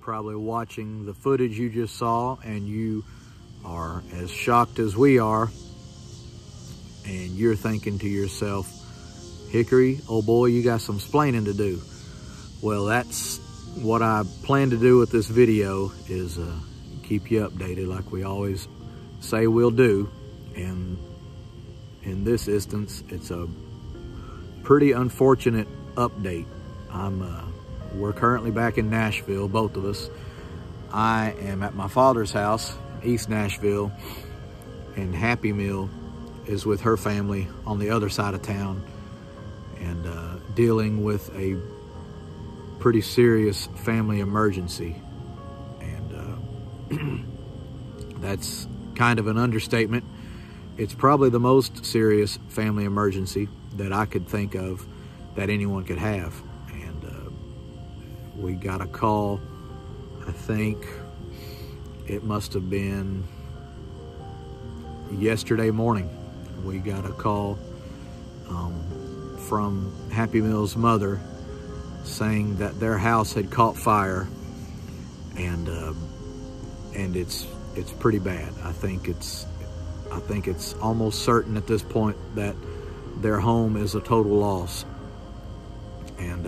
probably watching the footage you just saw, and you are as shocked as we are, and you're thinking to yourself, Hickory, oh boy, you got some splaining to do. Well, that's what I plan to do with this video, is keep you updated like we always say we'll do. And in this instance, it's a pretty unfortunate update. We're currently back in Nashville, both of us. I am at my father's house, East Nashville, and Happy Meal is with her family on the other side of town, and dealing with a pretty serious family emergency. And that's kind of an understatement. It's probably the most serious family emergency that I could think of that anyone could have. And we got a call, I think it must have been yesterday morning. We got a call from Happy Meal's mother saying that their house had caught fire, and it's pretty bad. I think it's almost certain at this point that their home is a total loss. And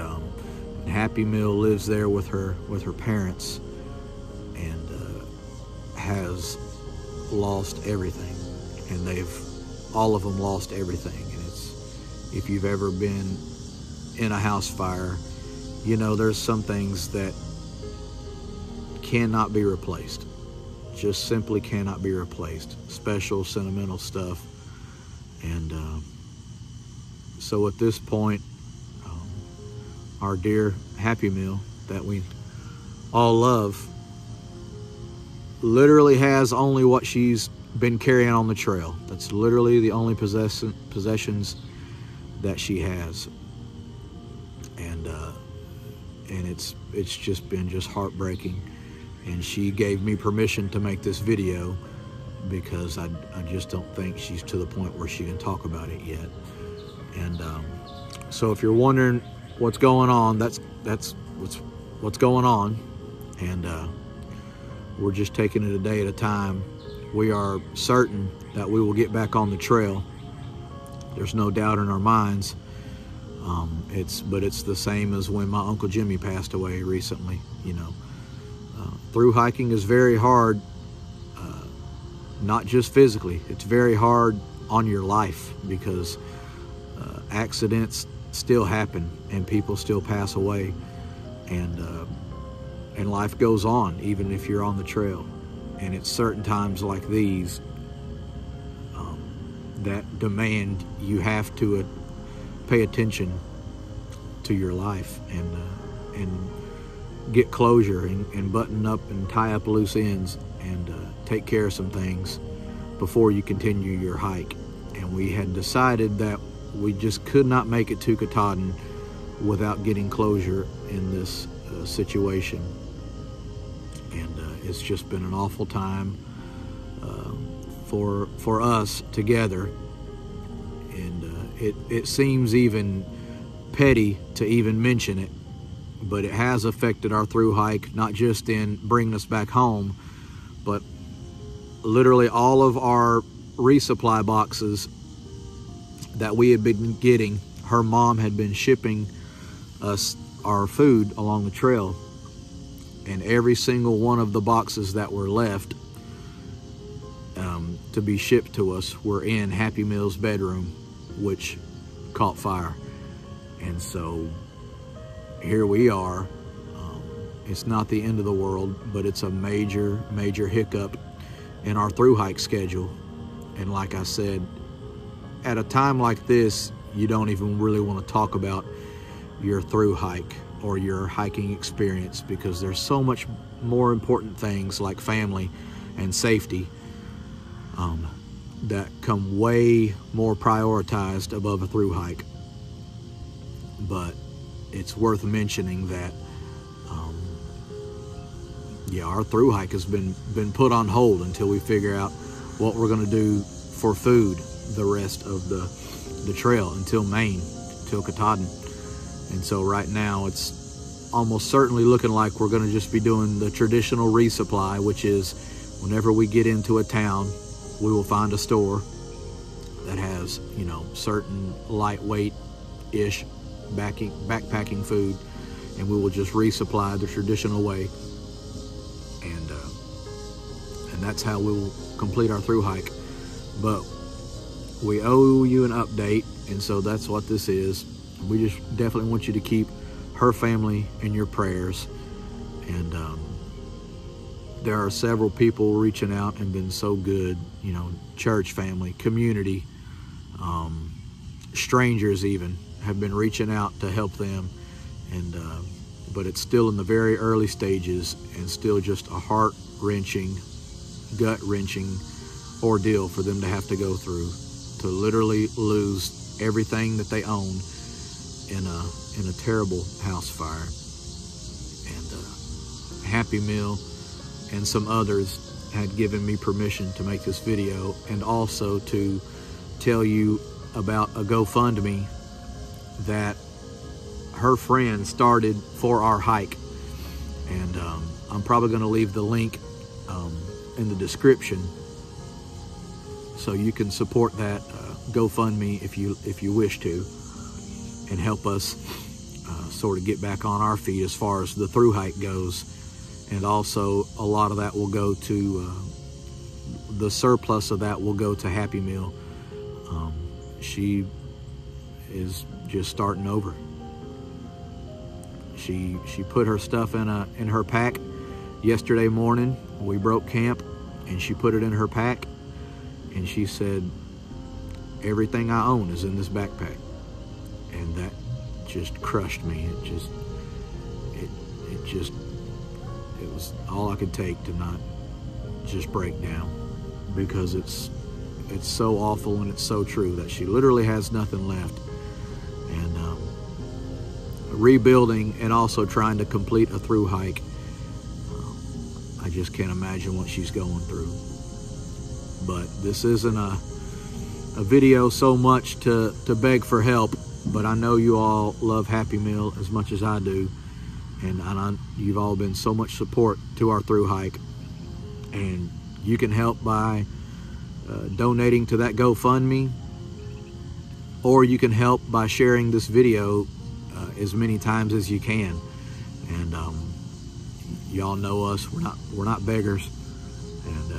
Happy Meal lives there with her parents, and has lost everything, and all of them lost everything. And if you've ever been in a house fire, you know there's some things that cannot be replaced. Just simply cannot be replaced. Special, sentimental stuff. And so at this point, our dear Happy Meal that we all love literally has only what she's been carrying on the trail. That's literally the only possessions that she has. And it's just been heartbreaking. And she gave me permission to make this video because I just don't think she's to the point where she can talk about it yet. And so if you're wondering what's going on, that's what's going on. And we're just taking it a day at a time. We are certain that we will get back on the trail. There's no doubt in our minds. But it's the same as when my Uncle Jimmy passed away recently. You know, through hiking is very hard, not just physically. It's very hard on your life, because accidents still happen and people still pass away, and life goes on even if you're on the trail. And it's certain times like these that demand you have to pay attention to your life, and get closure, and button up and tie up loose ends, and take care of some things before you continue your hike. And we had decided that we just could not make it to Katahdin without getting closure in this situation. And it's just been an awful time for us together. And it seems even petty to even mention it, but it has affected our through hike, not just in bringing us back home, but literally all of our resupply boxes that we had been getting. Her mom had been shipping us our food along the trail, and every single one of the boxes that were left to be shipped to us were in Happy Meal's bedroom, which caught fire. And so here we are. It's not the end of the world, but it's a major hiccup in our through hike schedule. And like I said, at a time like this, you don't even really want to talk about your through hike or your hiking experience, because there's so much more important things like family and safety that come way more prioritized above a through hike. But it's worth mentioning that yeah, our through hike has been put on hold until we figure out what we're going to do for food the rest of the trail until Maine, till Katahdin. And so right now it's almost certainly looking like we're going to just be doing the traditional resupply, which is whenever we get into a town, we will find a store that has, you know, certain lightweight-ish backpacking food, and we will just resupply the traditional way, and that's how we will complete our through hike. But we owe you an update, and so that's what this is. We just definitely want you to keep her family in your prayers, and there are several people reaching out and been so good, you know, church family, community, strangers even have been reaching out to help them, and but it's still in the very early stages, and still just a heart-wrenching, gut-wrenching ordeal for them to have to go through, to literally lose everything that they own in a terrible house fire. And Happy Meal and some others had given me permission to make this video, and also to tell you about a GoFundMe that her friend started for our hike. And I'm probably going to leave the link in the description, so you can support that GoFundMe if you wish to, and help us sort of get back on our feet as far as the through hike goes. And also a lot of that will go to the surplus of that will go to Happy Meal. She is just starting over. She put her stuff in her pack yesterday morning. We broke camp, and she put it in her pack, and she said, everything I own is in this backpack. And that just crushed me. It was all I could take to not just break down, because it's so awful and it's so true that she literally has nothing left. And rebuilding and also trying to complete a through hike, I just can't imagine what she's going through. But this isn't a video so much to beg for help, but I know you all love Happy Meal as much as I do, and you've all been so much support to our through hike. And you can help by donating to that GoFundMe, or you can help by sharing this video as many times as you can. And y'all know us, we're not beggars, and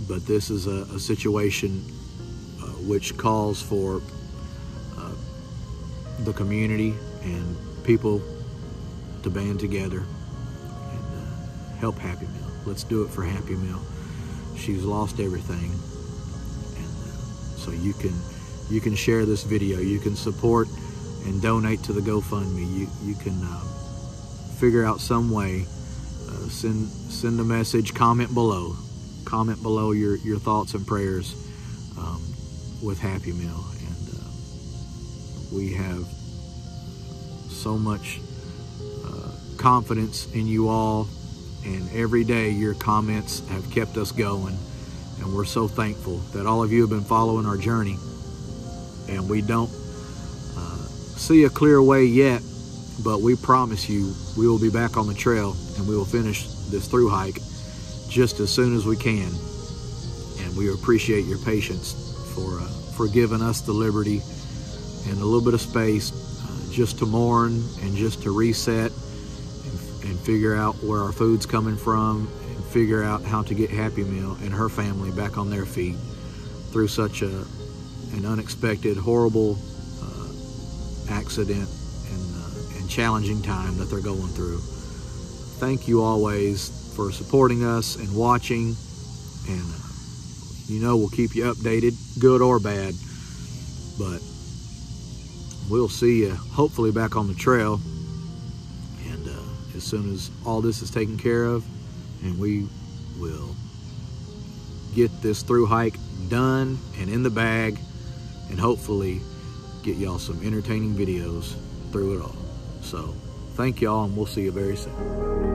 but this is a situation which calls for the community and people to band together and help Happy Meal. Let's do it for Happy Meal. She's lost everything, and so you can share this video, you can support and donate to the GoFundMe. You can figure out some way, send a message, comment below your thoughts and prayers with Happy Meal. And we have so much confidence in you all, and every day your comments have kept us going, and we're so thankful that all of you have been following our journey. And we don't see a clear way yet, but we promise you we will be back on the trail, and we will finish this through hike just as soon as we can. And we appreciate your patience for giving us the liberty and a little bit of space just to mourn and just to reset and figure out where our food's coming from, and figure out how to get Happy Meal and her family back on their feet through such an unexpected, horrible accident and challenging time that they're going through. Thank you always for supporting us and watching, and you know we'll keep you updated, good or bad. But we'll see you hopefully back on the trail, and as soon as all this is taken care of, and we will get this through hike done and in the bag, and hopefully get y'all some entertaining videos through it all. So thank y'all, and we'll see you very soon.